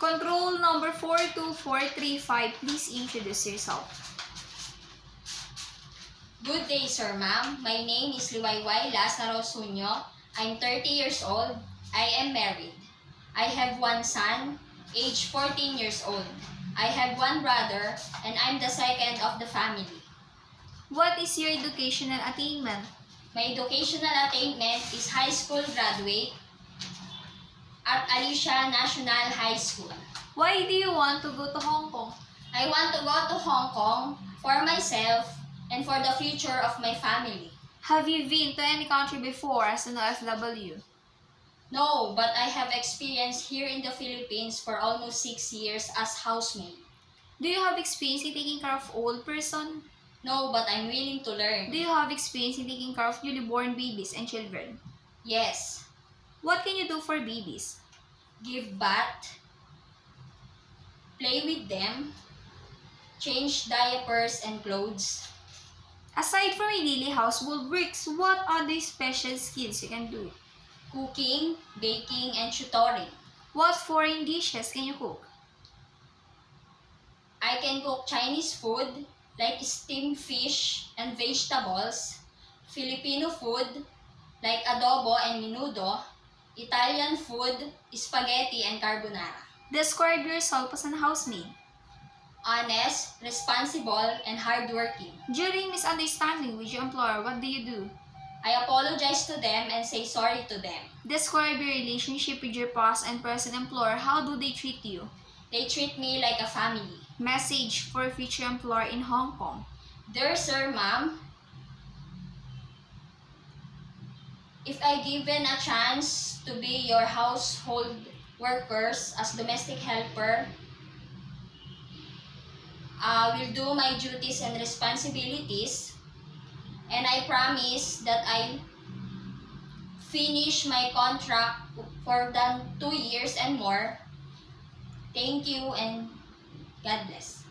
Control number 42435, please introduce yourself. Good day, sir, ma'am. My name is Liwayway Lazaro Sunyo. I'm 30 years old. I am married. I have one son, age 14 years old. I have one brother, and I'm the second of the family. What is your educational attainment? My educational attainment is high school graduate at Alicia National High School. Why do you want to go to Hong Kong? I want to go to Hong Kong for myself and for the future of my family. Have you been to any country before as an OFW? No, but I have experience here in the Philippines for almost 6 years as housemaid. Do you have experience in taking care of old person? No, but I'm willing to learn. Do you have experience in taking care of newly born babies and children? Yes. What can you do for babies? Give bath, play with them, change diapers and clothes. Aside from your daily household works, what other special skills you can do? Cooking, baking, and tutoring. What foreign dishes can you cook? I can cook Chinese food like steamed fish and vegetables, Filipino food like adobo and menudo, Italian food, spaghetti and carbonara. Describe yourself as an housemaid. Honest, responsible, and hardworking. During misunderstanding with your employer, what do you do? I apologize to them and say sorry to them. Describe your relationship with your past and present employer. How do they treat you? They treat me like a family. Message for future employer in Hong Kong. Dear sir, ma'am, if I given a chance to be your household workers as domestic helper, I will do my duties and responsibilities, and I promise that I finish my contract for than 2 years and more. Thank you and God bless.